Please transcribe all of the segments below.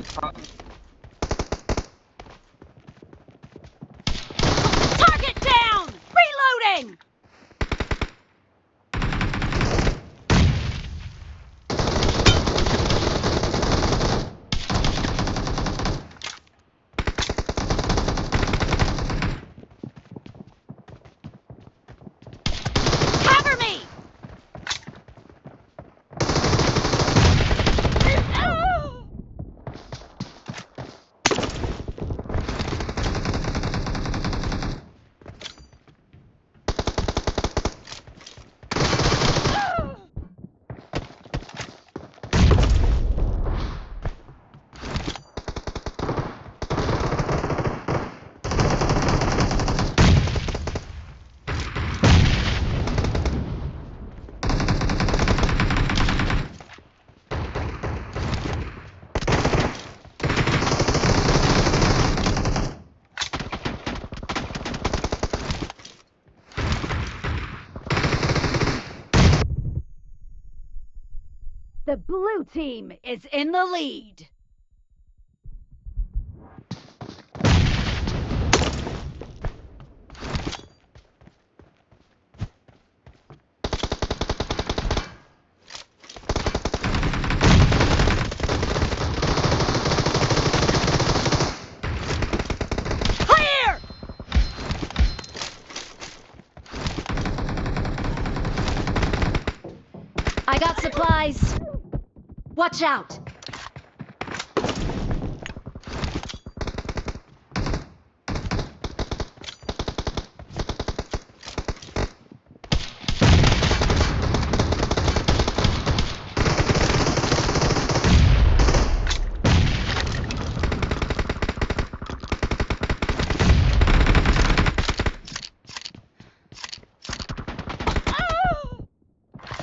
Target down! Reloading! Cover me! The blue team is in the lead. Clear! I got supplies. Watch out!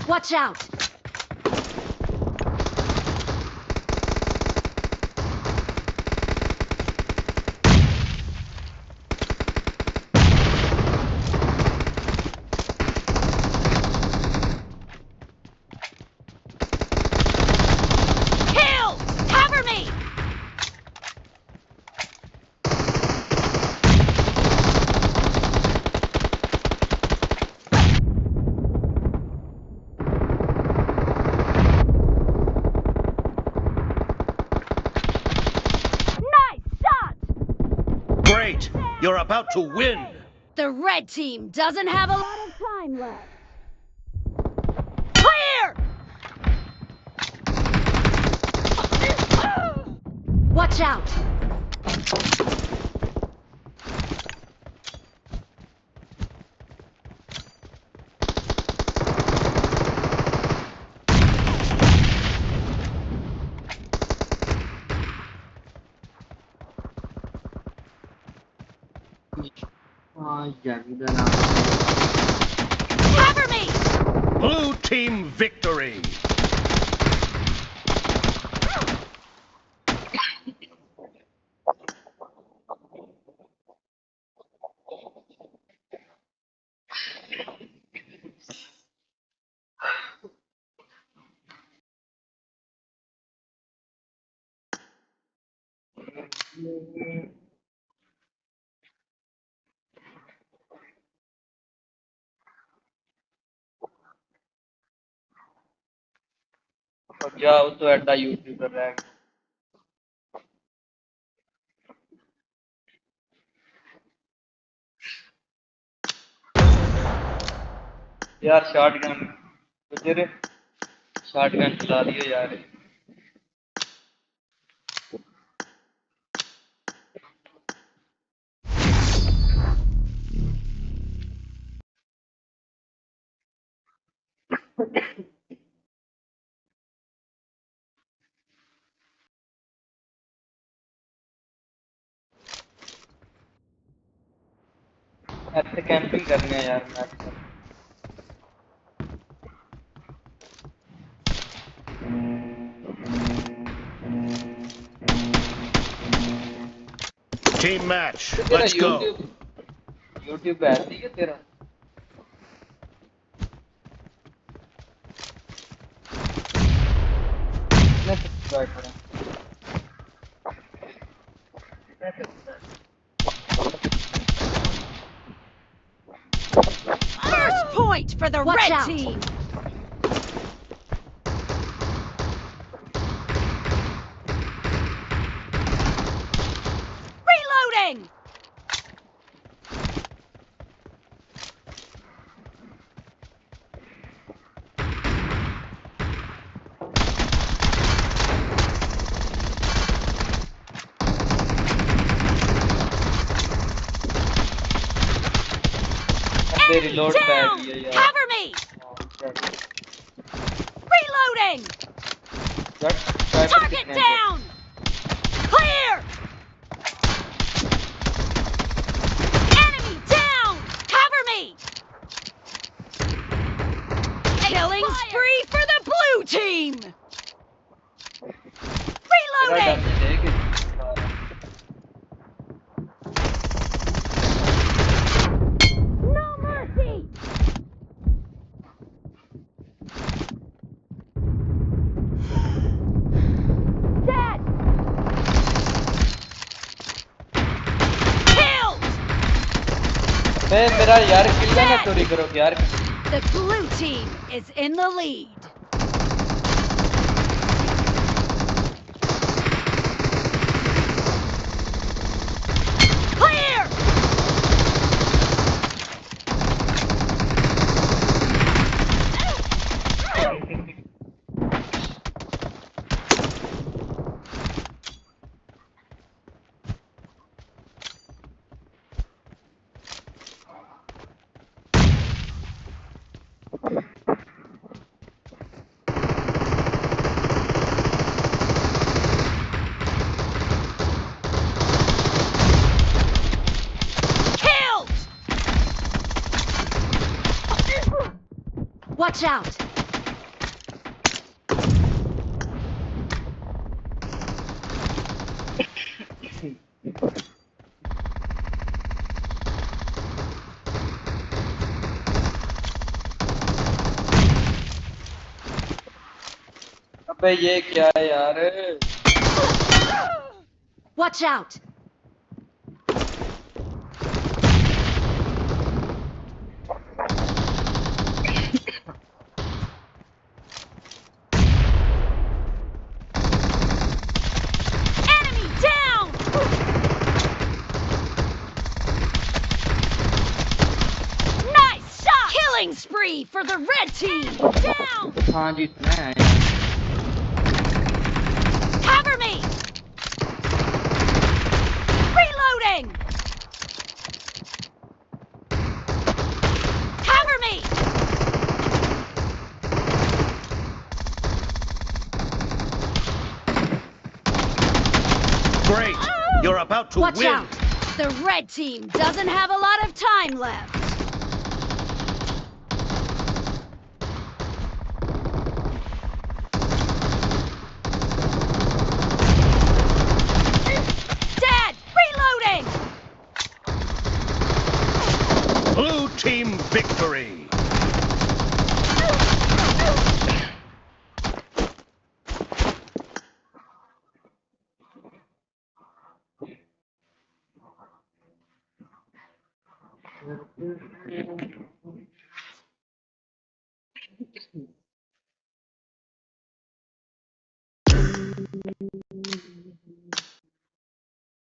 Watch out! Great! You're about to win! The red team doesn't have a lot of time left. Clear! Watch out! Cover me! Blue team victory! जाओ तो एडा YouTuber रह गया यार shotgun गुजर shotgun चला दियो यार ऐसे कैंपिंग करनी है यार match Team match, let's go! YouTube है ठीक है तेरा कितने सब्सक्राइबर हैं First point for the Watch red out. team. Reloading. They reload Down. back. Yeah. Cover me. Reloading. Target down. Clear. Enemy down. Cover me. Killing spree for the blue team. Reloading. No mercy. Dead. Killed. मेरा यार किल ना चोरी करो यार The blue team is in the lead. Clear. Killed. Watch out. अबे ये क्या है यार Watch out. Enemy down. Nice shot. Killing spree for the red team. Down. हाँ जीतना है Cover me. Reloading. Cover me. Great. You're about to Watch win. out. The red team doesn't have a lot of time left. Dead. Reloading. Blue team victory.